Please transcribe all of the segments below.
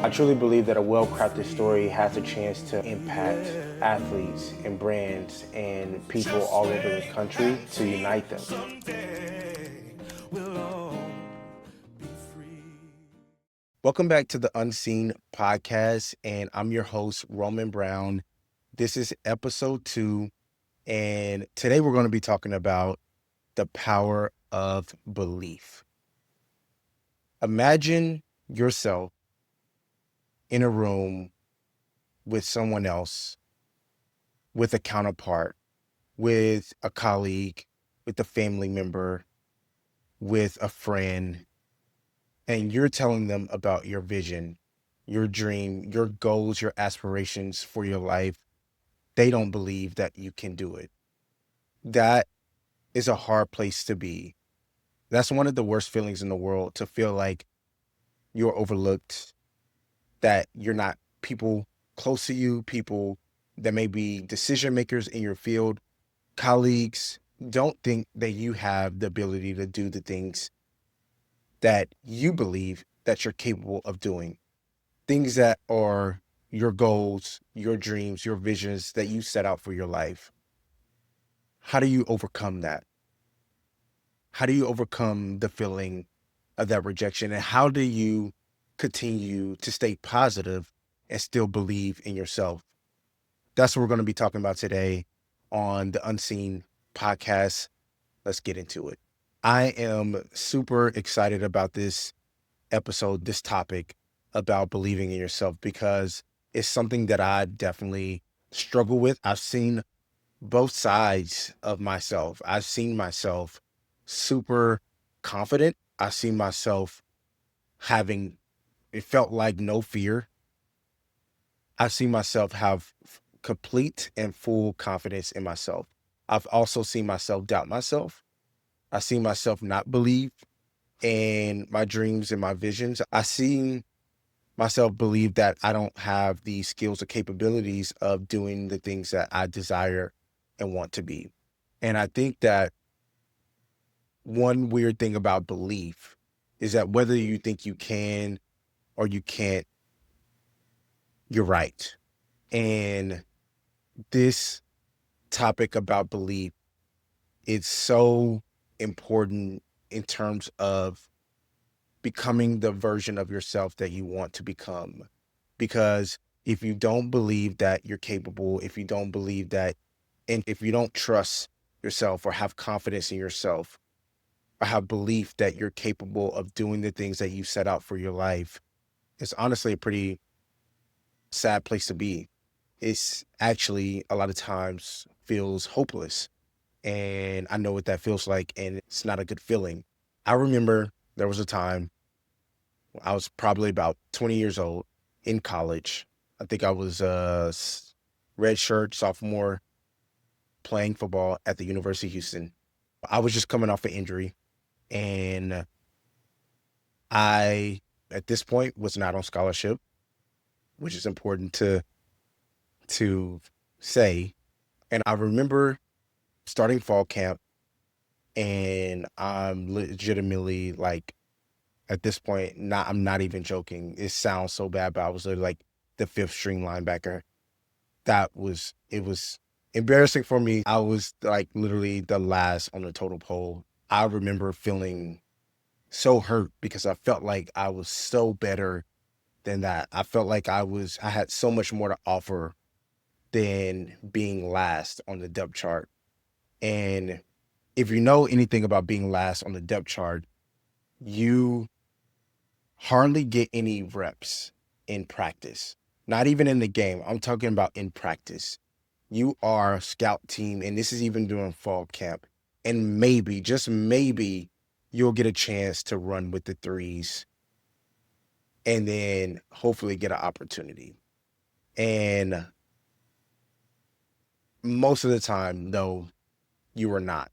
I truly believe that a well-crafted story has a chance to impact athletes and brands and people all over the country to unite them. Welcome back to the Unseen Podcast, and I'm your host, Roman Brown. This is episode 2, and today we're going to be talking about the power of belief. Imagine yourself in a room with someone else, with a counterpart, with a colleague, with a family member, with a friend, and you're telling them about your vision, your dream, your goals, your aspirations for your life. They don't believe that you can do it. That is a hard place to be. That's one of the worst feelings in the world, to feel like you're overlooked, that you're not people close to you, people that may be decision makers in your field, colleagues, don't think that you have the ability to do the things that you believe that you're capable of doing. Things that are your goals, your dreams, your visions that you set out for your life. How do you overcome that? How do you overcome the feeling of that rejection? And how do you continue to stay positive and still believe in yourself? That's what we're going to be talking about today on the Unseen Podcast. Let's get into it. I am super excited about this episode, this topic about believing in yourself, because it's something that I definitely struggle with. I've seen both sides of myself. I've seen myself super confident. I've seen myself having, it felt like no fear. I've seen myself have complete and full confidence in myself. I've also seen myself doubt myself. I've seen myself not believe in my dreams and my visions. I've seen myself believe that I don't have the skills or capabilities of doing the things that I desire and want to be. And I think that one weird thing about belief is that whether you think you can or you can't, you're right. And this topic about belief is so important in terms of becoming the version of yourself that you want to become. Because if you don't believe that you're capable, if you don't believe that, and if you don't trust yourself or have confidence in yourself, or have belief that you're capable of doing the things that you set out for your life, it's honestly a pretty sad place to be. It's actually a lot of times feels hopeless. And I know what that feels like, and it's not a good feeling. I remember there was a time I was probably about 20 years old in college. I think I was a red shirt sophomore playing football at the University of Houston. I was just coming off an injury, and I, at this point, was not on scholarship, which is important to say. And I remember starting fall camp, and I'm legitimately like, at this point, I'm not even joking. It sounds so bad, but I was literally like the 5th string linebacker. It was embarrassing for me. I was like literally the last on the total poll. I remember feeling so hurt because I felt like I was so better than that. I felt like I had so much more to offer than being last on the depth chart. And if you know anything about being last on the depth chart, you hardly get any reps in practice. Not even in the game. I'm talking about in practice. You are a scout team, and this is even during fall camp. And maybe, just maybe, you'll get a chance to run with the threes and then hopefully get an opportunity. And most of the time, though, you are not.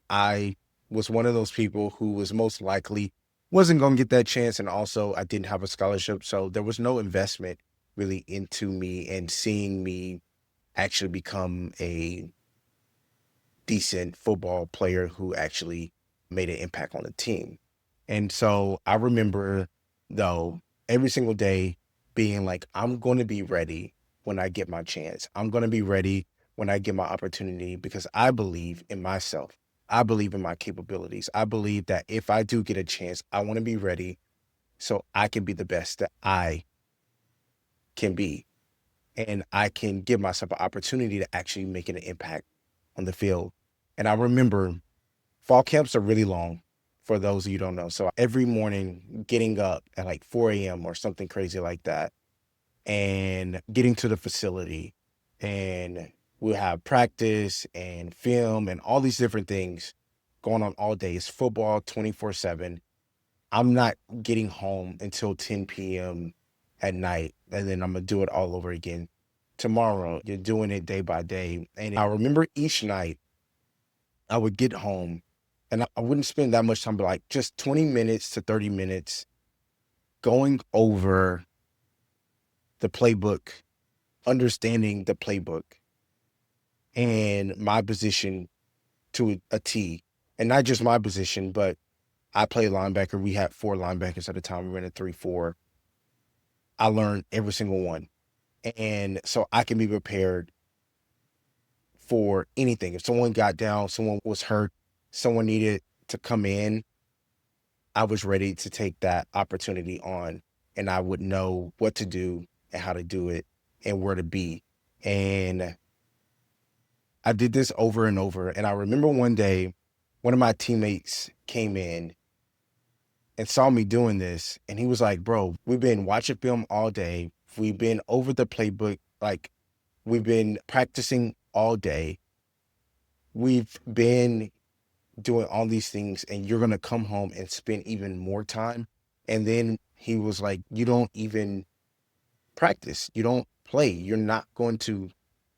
I was one of those people who was most likely wasn't going to get that chance. And also, I didn't have a scholarship. So there was no investment really into me and seeing me actually become a decent football player who actually made an impact on the team. And so I remember, though, every single day being like, I'm going to be ready when I get my chance. I'm going to be ready when I get my opportunity because I believe in myself. I believe in my capabilities. I believe that if I do get a chance, I want to be ready so I can be the best that I can be. And I can give myself an opportunity to actually make an impact on the field. And I remember fall camps are really long for those of you who don't know. So every morning getting up at like 4 a.m. or something crazy like that and getting to the facility, and we'll have practice and film and all these different things going on all day. It's football 24/7. I'm not getting home until 10 p.m. at night, and then I'm gonna do it all over again tomorrow. You're doing it day by day. And I remember each night I would get home and I wouldn't spend that much time, but like just 20 minutes to 30 minutes going over the playbook, understanding the playbook and my position to a T. And not just my position, but I play linebacker. We had 4 linebackers at the time. We ran a 3-4. I learned every single one. And so I can be prepared for anything. If someone got down, someone was hurt, someone needed to come in, I was ready to take that opportunity on, and I would know what to do and how to do it and where to be. And I did this over and over. And I remember one day, one of my teammates came in and saw me doing this. And he was like, bro, we've been watching film all day. We've been over the playbook. Like, we've been practicing all day. We've been doing all these things, and you're going to come home and spend even more time. And then he was like, you don't even practice. You don't play. You're not going to,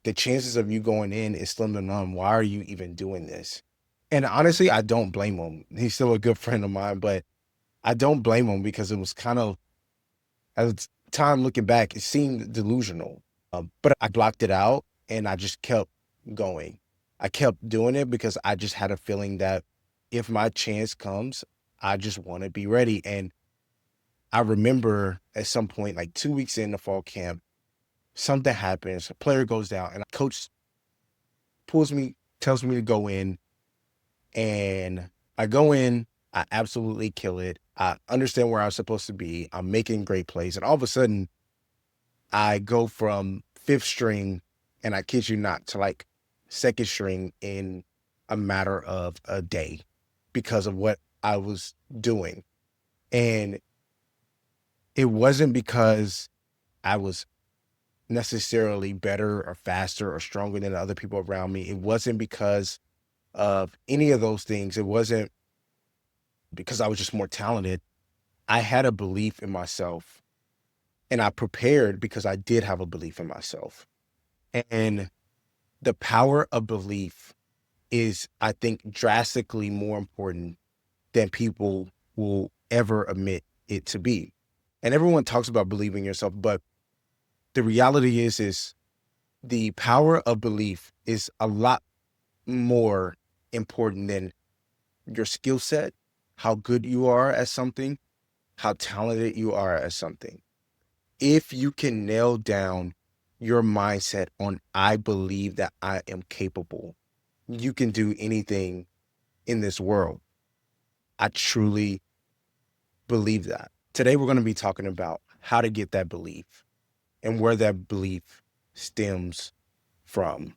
the chances of you going in is slim to none. Why are you even doing this? And honestly, I don't blame him. He's still a good friend of mine, but I don't blame him because it was kind of, at the time looking back, it seemed delusional. But I blocked it out and I just kept going. I kept doing it because I just had a feeling that if my chance comes, I just want to be ready. And I remember at some point, like 2 weeks in the fall camp, something happens, a player goes down, and coach pulls me, tells me to go in, and I go in, I absolutely kill it. I understand where I was supposed to be. I'm making great plays. And all of a sudden, I go from 5th string, and I kid you not, to like 2nd string in a matter of a day because of what I was doing. And it wasn't because I was necessarily better or faster or stronger than the other people around me. It wasn't because of any of those things. It wasn't because I was just more talented. I had a belief in myself, and I prepared because I did have a belief in myself. And the power of belief is, I think, drastically more important than people will ever admit it to be. And everyone talks about believing in yourself, but the reality is the power of belief is a lot more important than your skill set, how good you are at something, how talented you are at something. If you can nail down your mindset on, I believe that I am capable, you can do anything in this world. I truly believe that. Today, we're going to be talking about how to get that belief and where that belief stems from.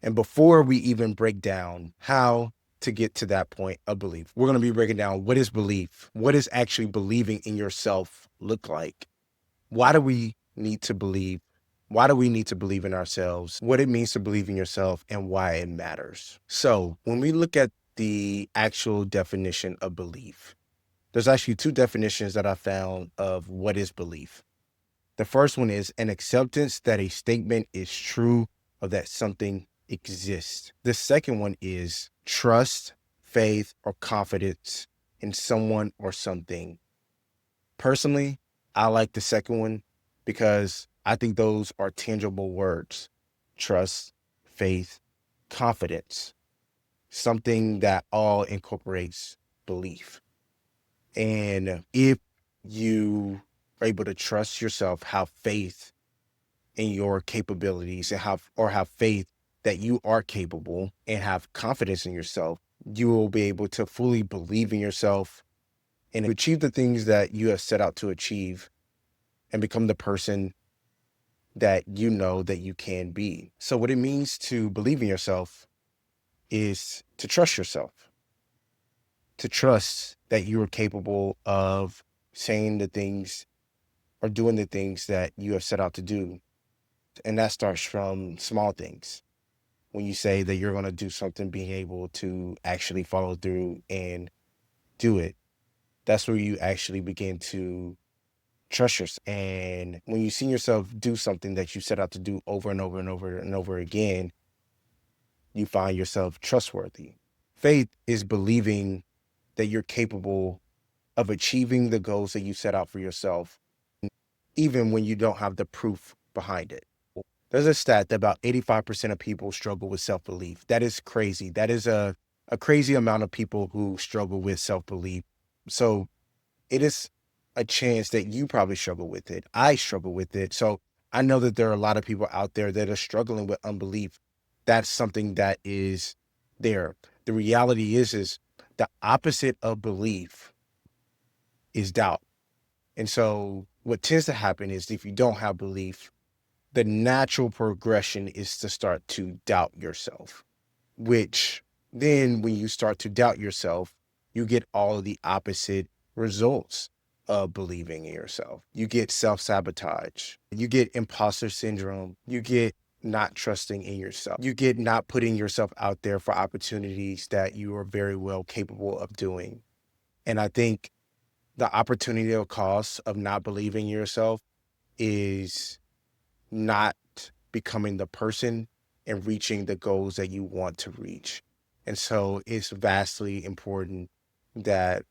And before we even break down how to get to that point of belief, we're going to be breaking down what is belief, what does actually believing in yourself look like? Why do we need to believe? Why do we need to believe in ourselves? What it means to believe in yourself and why it matters. So when we look at the actual definition of belief, there's actually 2 definitions that I found of what is belief. The first one is an acceptance that a statement is true or that something exists. The second one is trust, faith, or confidence in someone or something. Personally, I like the second one because I think those are tangible words. Trust, faith, confidence, something that all incorporates belief. And if you are able to trust yourself, have faith in your capabilities, and have faith that you are capable and have confidence in yourself, you will be able to fully believe in yourself and achieve the things that you have set out to achieve and become the person that you know that you can be. So what it means to believe in yourself is to trust yourself, to trust that you are capable of saying the things or doing the things that you have set out to do. And that starts from small things. When you say that you're going to do something, being able to actually follow through and do it, that's where you actually begin to trust yourself. And when you see yourself do something that you set out to do over and over and over and over again, you find yourself trustworthy. Faith is believing that you're capable of achieving the goals that you set out for yourself, even when you don't have the proof behind it. There's a stat that about 85% of people struggle with self-belief. That is crazy. That is a crazy amount of people who struggle with self-belief. So it is a chance that you probably struggle with it. I struggle with it. So I know that there are a lot of people out there that are struggling with unbelief. That's something that is there. The reality is the opposite of belief is doubt. And so what tends to happen is if you don't have belief, the natural progression is to start to doubt yourself, which then when you start to doubt yourself, you get all of the opposite results of believing in yourself. You get self-sabotage, you get imposter syndrome, you get not trusting in yourself, you get not putting yourself out there for opportunities that you are very well capable of doing. And I think the opportunity or cost of not believing in yourself is not becoming the person and reaching the goals that you want to reach. And so it's vastly important that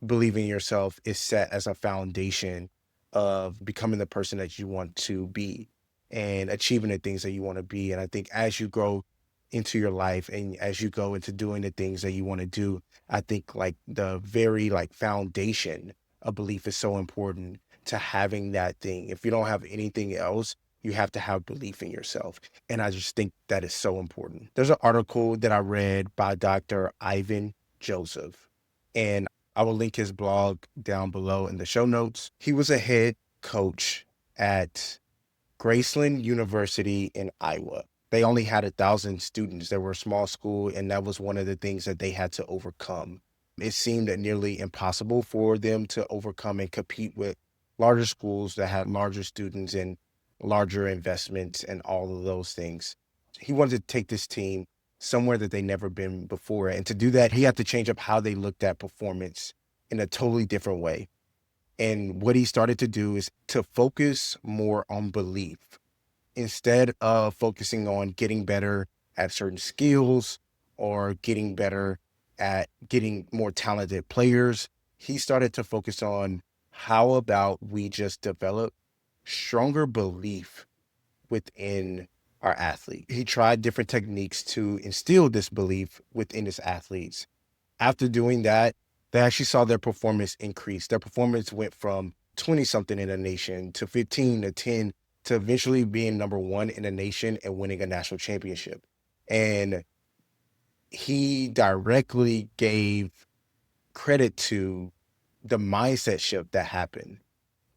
believing in yourself is set as a foundation of becoming the person that you want to be and achieving the things that you want to be. And I think as you grow into your life and as you go into doing the things that you want to do, I think like the very like foundation of belief is so important to having that thing. If you don't have anything else, you have to have belief in yourself. And I just think that is so important. There's an article that I read by Dr. Ivan Joseph, and I will link his blog down below in the show notes. He was a head coach at Graceland University in Iowa. They only had 1,000 students. They were a small school, and that was one of the things that they had to overcome. It seemed nearly impossible for them to overcome and compete with larger schools that had larger students and larger investments and all of those things. He wanted to take this team somewhere that they never been before. And to do that, he had to change up how they looked at performance in a totally different way. And what he started to do is to focus more on belief instead of focusing on getting better at certain skills or getting better at getting more talented players. He started to focus on how about we just develop stronger belief within our athlete. He tried different techniques to instill this belief within his athletes. After doing that, they actually saw their performance increase. Their performance went from 20 something in the nation to 15 to 10 to eventually being number one in the nation and winning a national championship. And he directly gave credit to the mindset shift that happened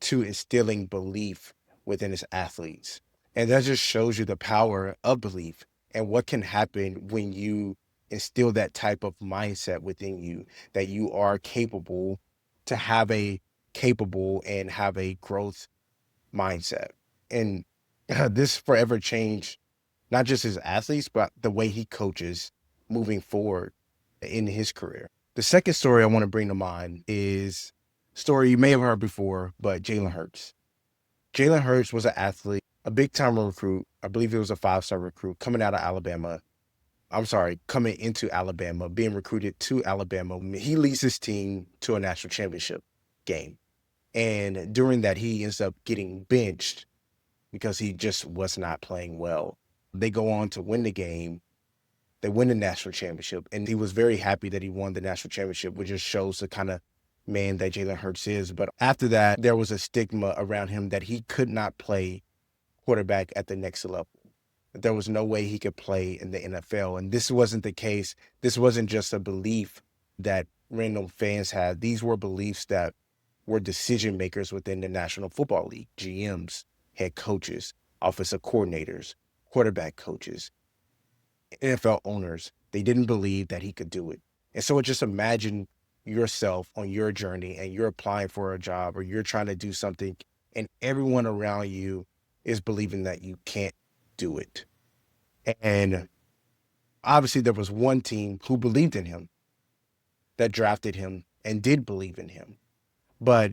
to instilling belief within his athletes. And that just shows you the power of belief and what can happen when you instill that type of mindset within you, that you are capable to have a capable and have a growth mindset. And this forever changed not just his athletes, but the way he coaches moving forward in his career. The second story I want to bring to mind is a story you may have heard before, but Jalen Hurts. Jalen Hurts was an athlete, a big time recruit. I believe he was a 5-star recruit coming out of Alabama. I'm sorry, coming into Alabama, being recruited to Alabama. He leads his team to a national championship game. And during that, he ends up getting benched because he just was not playing well. They go on to win the game. They win the national championship. And he was very happy that he won the national championship, which just shows the kind of man that Jalen Hurts is. But after that, there was a stigma around him that he could not play quarterback at the next level. There was no way he could play in the NFL. And this wasn't the case. This wasn't just a belief that random fans had. These were beliefs that were decision makers within the National Football League, GMs, head coaches, offensive coordinators, quarterback coaches, NFL owners. They didn't believe that he could do it. And so just imagine yourself on your journey and you're applying for a job or you're trying to do something and everyone around you is believing that you can't do it. And obviously there was one team who believed in him, that drafted him and did believe in him. But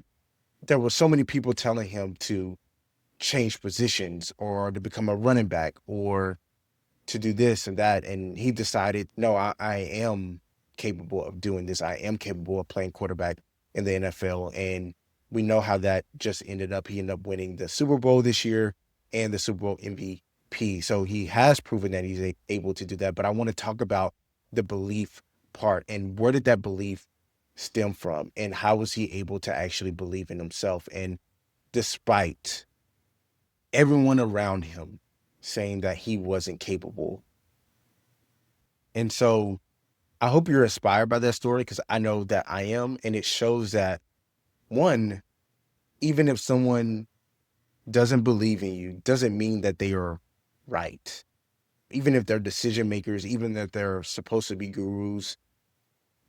there were so many people telling him to change positions or to become a running back or to do this and that. And he decided, no, I am capable of doing this. I am capable of playing quarterback in the NFL. And we know how that just ended up. He ended up winning the Super Bowl this year and the Super Bowl MVP. So he has proven that he's able to do that. But I want to talk about the belief part and where did that belief stem from and how was he able to actually believe in himself? And despite everyone around him saying that he wasn't capable. And so I hope you're inspired by that story because I know that I am. And it shows that, one, even if someone doesn't believe in you, doesn't mean that they are right. Even if they're decision makers, even if they're supposed to be gurus,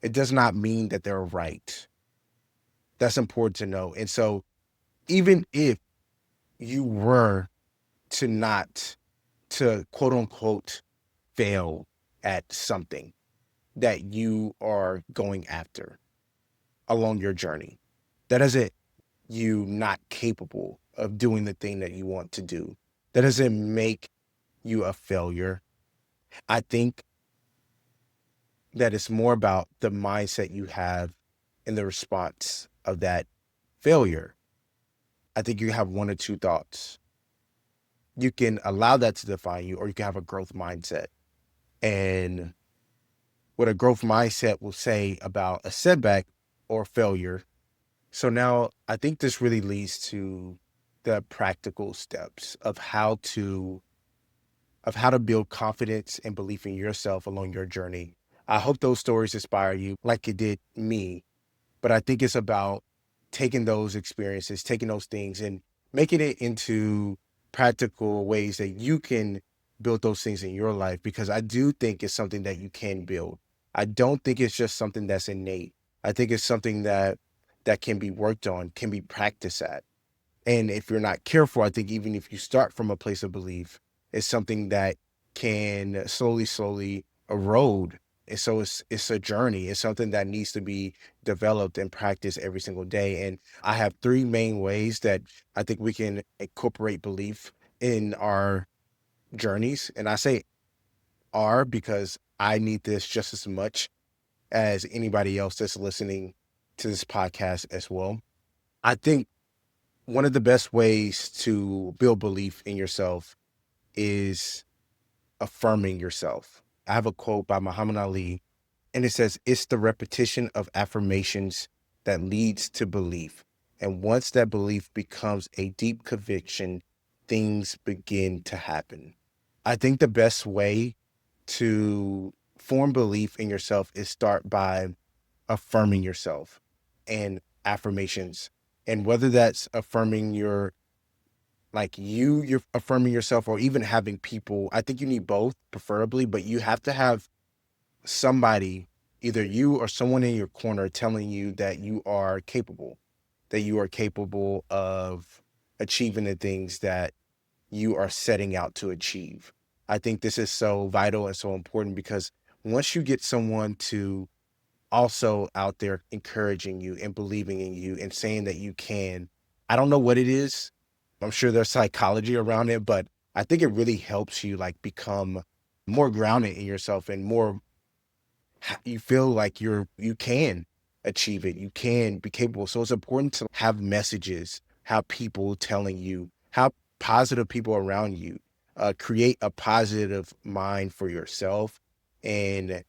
it does not mean that they're right. That's important to know. And so even if you were to quote unquote fail at something that you are going after along your journey, that doesn't you not capable of doing the thing that you want to do. That doesn't make you a failure. I think that it's more about the mindset you have in the response of that failure. I think you have one or two thoughts. You can allow that to define you, or you can have a growth mindset. And what a growth mindset will say about a setback or failure. So now I think this really leads to the practical steps of how to build confidence and belief in yourself along your journey. I hope those stories inspire you like it did me. But I think it's about taking those experiences, taking those things and making it into practical ways that you can build those things in your life, because I do think it's something that you can build. I don't think it's just something that's innate. I think it's something that can be worked on, can be practiced at. And if you're not careful, I think even if you start from a place of belief, it's something that can slowly erode. And so it's a journey. It's something that needs to be developed and practiced every single day. And I have three main ways that I think we can incorporate belief in our journeys. And I say are because I need this just as much as anybody else that's listening to this podcast as well. I think one of the best ways to build belief in yourself is affirming yourself. I have a quote by Muhammad Ali, and it says, "It's the repetition of affirmations that leads to belief. And once that belief becomes a deep conviction, things begin to happen." I think the best way to form belief in yourself is start by affirming yourself and affirmations. And whether that's affirming you're affirming yourself or even having people, I think you need both preferably, but you have to have somebody, either you or someone in your corner telling you that you are capable of achieving the things that you are setting out to achieve. I think this is so vital and so important because once you get someone to also out there encouraging you and believing in you and saying that you can. I don't know what it is. I'm sure there's psychology around it, but I think it really helps you like become more grounded in yourself and more you feel like you can achieve it. You can be capable. So it's important to have messages, have people telling you, have positive people around you, create a positive mind for yourself. And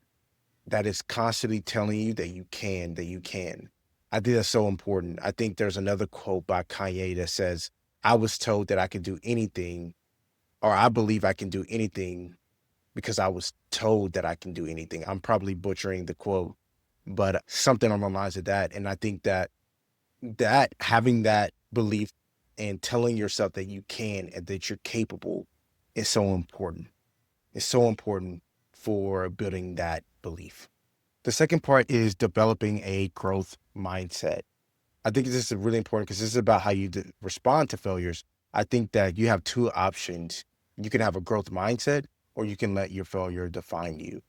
that is constantly telling you that you can, that you can. I think that's so important. I think there's another quote by Kanye that says, I was told that I could do anything, or I believe I can do anything because I was told that I can do anything. I'm probably butchering the quote, but something on the lines of that. And I think that having that belief and telling yourself that you can and that you're capable is so important. It's so important for building that belief. The second part is developing a growth mindset. I think this is really important because this is about how you respond to failures. I think that you have two options. You can have a growth mindset, or you can let your failure define you.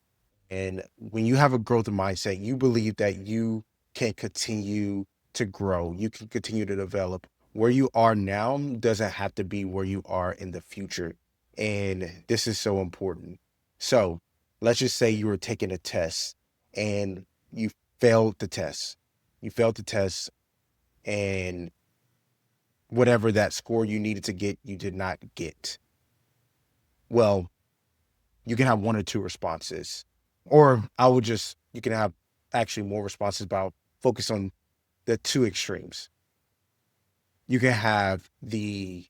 And when you have a growth mindset, you believe that you can continue to grow, you can continue to develop. Where you are now doesn't have to be where you are in the future. And this is so important. So let's just say you were taking a test and you failed the test. You failed the test, and whatever that score you needed to get, you did not get. Well, you can have one or two responses. Or you can have actually more responses, but I'll focus on the two extremes. You can have the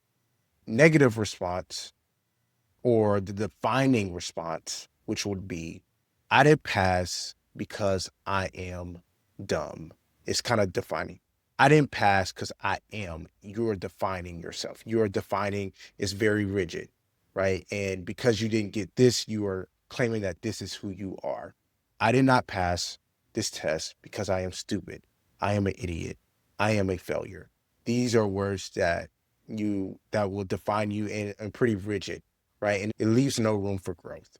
negative response or the defining response, which would be, I didn't pass because I am dumb. It's kind of defining. I didn't pass because I am. You're defining yourself. You're defining is very rigid, right? And because you didn't get this, you are claiming that this is who you are. I did not pass this test because I am stupid. I am an idiot. I am a failure. These are words that will define you, and pretty rigid, right? And it leaves no room for growth.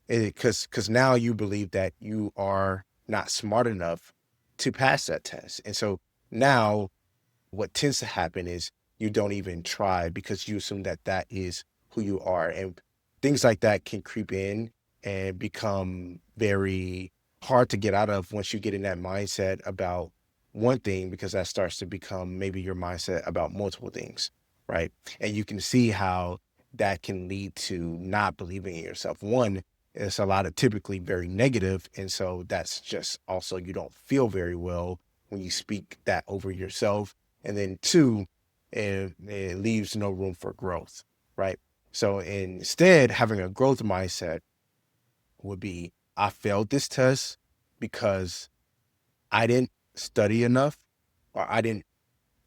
Because now you believe that you are not smart enough to pass that test. And so now what tends to happen is you don't even try because you assume that that is who you are. And things like that can creep in and become very hard to get out of once you get in that mindset about one thing, because that starts to become maybe your mindset about multiple things, right? And you can see how that can lead to not believing in yourself. One, it's a lot of typically very negative, and so that's just also you don't feel very well when you speak that over yourself. And then two, it leaves no room for growth, right? So instead, having a growth mindset would be, I failed this test because I didn't study enough, or I didn't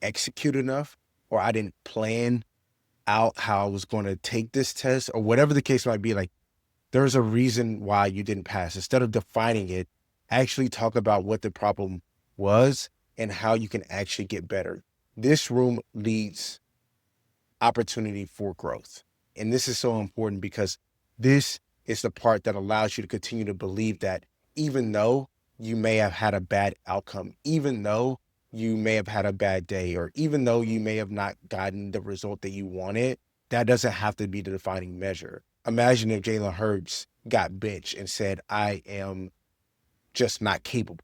execute enough, or I didn't plan out how I was going to take this test, or whatever the case might be. Like, there's a reason why you didn't pass. Instead of defining it, actually talk about what the problem was and how you can actually get better. This room leads opportunity for growth. And this is so important because this is the part that allows you to continue to believe that even though you may have had a bad outcome, even though you may have had a bad day, or even though you may have not gotten the result that you wanted, that doesn't have to be the defining measure. Imagine if Jalen Hurts got benched and said, I am just not capable.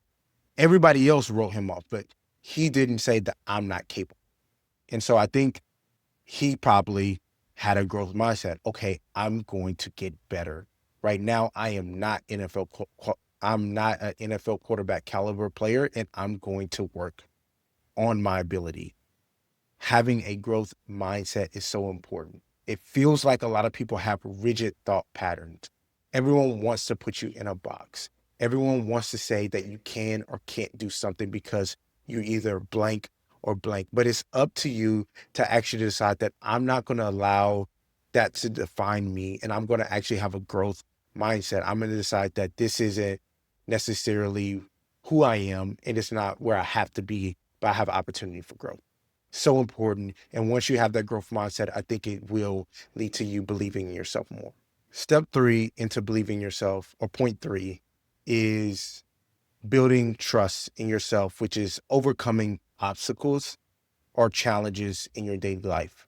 Everybody else wrote him off, but he didn't say that I'm not capable. And so I think he probably had a growth mindset. Okay, I'm going to get better. Right now, I am not I'm not an NFL quarterback caliber player, and I'm going to work on my ability. Having a growth mindset is so important. It feels like a lot of people have rigid thought patterns. Everyone wants to put you in a box. Everyone wants to say that you can or can't do something because you're either blank or blank. But it's up to you to actually decide that I'm not going to allow that to define me, and I'm going to actually have a growth mindset. I'm going to decide that this isn't necessarily who I am, and it's not where I have to be, but I have opportunity for growth. So important. And once you have that growth mindset, I think it will lead to you believing in yourself more. Step three into believing in yourself, or point three, is building trust in yourself, which is overcoming obstacles or challenges in your daily life.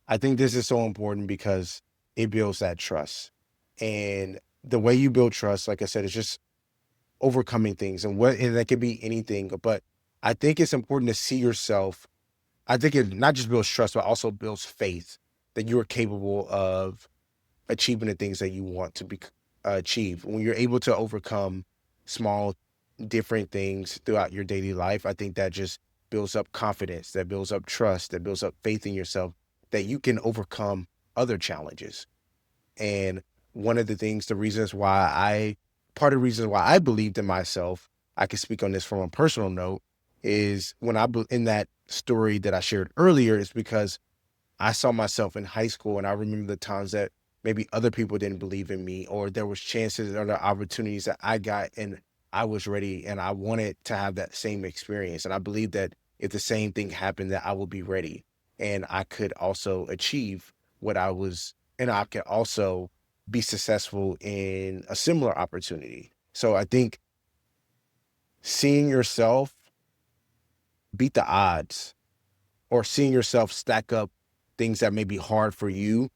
I think this is so important because it builds that trust. And the way you build trust, like I said, is just overcoming things, and that could be anything, but I think it's important to see yourself. I think it not just builds trust, but also builds faith that you are capable of achieving the things that you want to achieve. When you're able to overcome small different things throughout your daily life, I think that just builds up confidence, that builds up trust, that builds up faith in yourself, that you can overcome other challenges. And one of the things, part of the reasons why I believed in myself, I can speak on this from a personal note, is in that story that I shared earlier, is because I saw myself in high school, and I remember the times that maybe other people didn't believe in me, or there was chances or the opportunities that I got, and I was ready and I wanted to have that same experience. And I believe that if the same thing happened, that I would be ready and I could also achieve what I was, and I could also be successful in a similar opportunity. So I think seeing yourself beat the odds, or seeing yourself stack up things that may be hard for you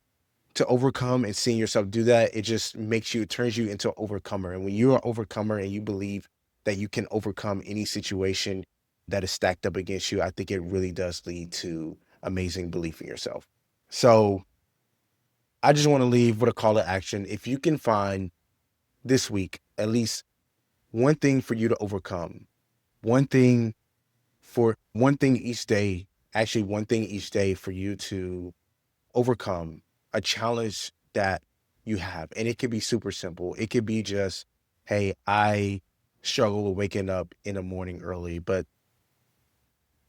to overcome, and seeing yourself do that, it turns you into an overcomer. And when you're an overcomer and you believe that you can overcome any situation that is stacked up against you, I think it really does lead to amazing belief in yourself. So I just want to leave with a call to action. If you can find this week at least one thing for you to overcome, one thing one thing each day, actually one thing each day for you to overcome a challenge that you have. And it could be super simple. It could be just, hey, I struggle with waking up in the morning early, but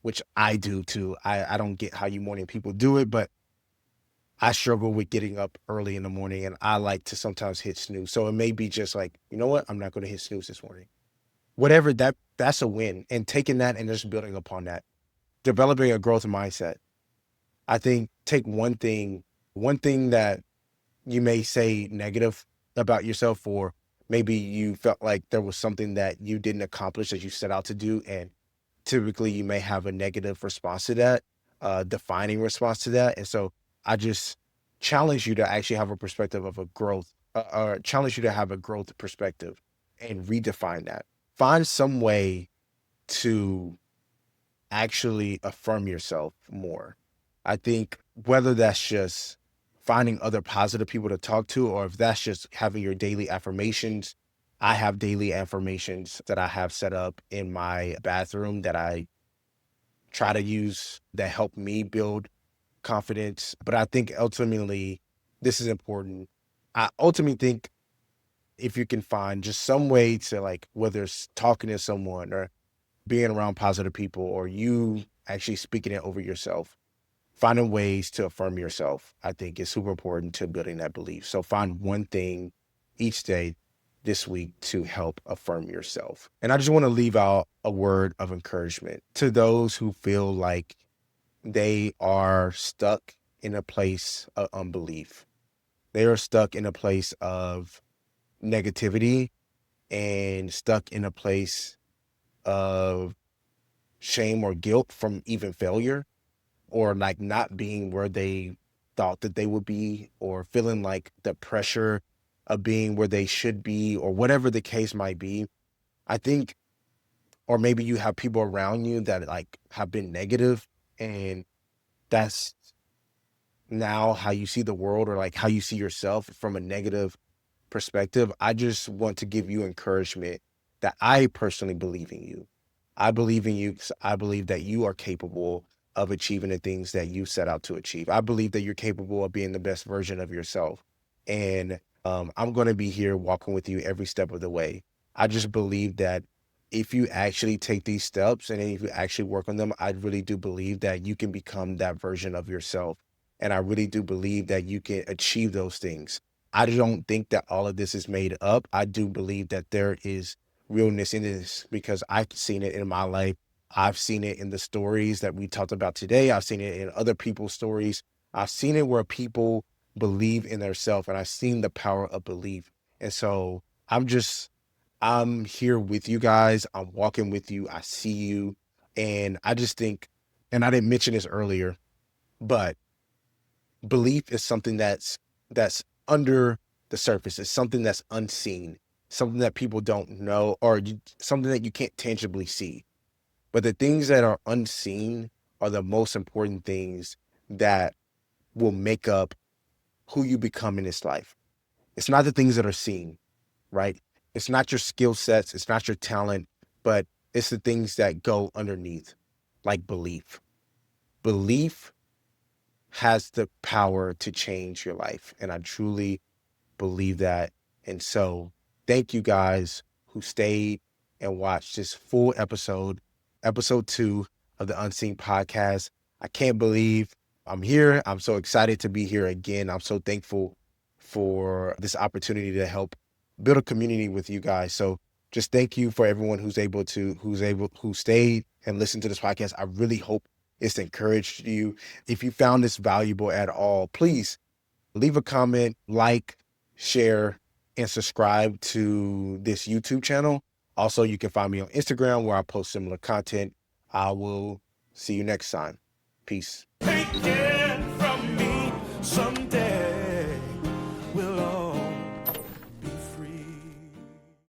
which I do too. I don't get how you morning people do it, but I struggle with getting up early in the morning, and I like to sometimes hit snooze. So it may be just like, you know what? I'm not going to hit snooze this morning. Whatever, that's a win. And taking that and just building upon that, developing a growth mindset. I think take one thing that you may say negative about yourself, or maybe you felt like there was something that you didn't accomplish that you set out to do. And typically you may have a negative response to that, defining response to that. And so I just challenge you to actually have a perspective of a growth, or challenge you to have a growth perspective and redefine that. Find some way to actually affirm yourself more. I think whether that's just finding other positive people to talk to, or if that's just having your daily affirmations. I have daily affirmations that I have set up in my bathroom that I try to use that help me build confidence. But I think ultimately, this is important. I ultimately think if you can find just some way to, like, whether it's talking to someone or being around positive people, or you actually speaking it over yourself, finding ways to affirm yourself, I think is super important to building that belief. So find one thing each day this week to help affirm yourself. And I just want to leave out a word of encouragement to those who feel like they are stuck in a place of unbelief. They are stuck in a place of negativity and stuck in a place of shame or guilt from even failure, or like not being where they thought that they would be, or feeling like the pressure of being where they should be, or whatever the case might be. I think, or maybe you have people around you that like have been negative, and that's now how you see the world, or like how you see yourself from a negative perspective. I just want to give you encouragement that I personally believe in you. I believe in you because I believe that you are capable of achieving the things that you set out to achieve. I believe that you're capable of being the best version of yourself. And I'm going to be here walking with you every step of the way. I just believe that if you actually take these steps and if you actually work on them, I really do believe that you can become that version of yourself. And I really do believe that you can achieve those things. I don't think that all of this is made up. I do believe that there is realness in this because I've seen it in my life. I've seen it in the stories that we talked about today. I've seen it in other people's stories. I've seen it where people believe in themselves, and I've seen the power of belief. And so I'm here with you guys. I'm walking with you. I see you. And I just think, and I didn't mention this earlier, but belief is something that's under the surface. It's something that's unseen, something that people don't know, or something that you can't tangibly see. But the things that are unseen are the most important things that will make up who you become in this life. It's not the things that are seen, right? It's not your skill sets. It's not your talent. but it's the things that go underneath, like belief. Belief has the power to change your life. And I truly believe that. And so thank you guys who stayed and watched this full episode 2 of the Unseen Podcast. I can't believe I'm here. I'm so excited to be here again. I'm so thankful for this opportunity to help build a community with you guys. So just thank you for everyone who stayed and listened to this podcast. I really hope it's encouraged you. If you found this valuable at all, please leave a comment, like, share, and subscribe to this YouTube channel. Also, you can find me on Instagram where I post similar content. I will see you next time. Peace. Take it from me someday.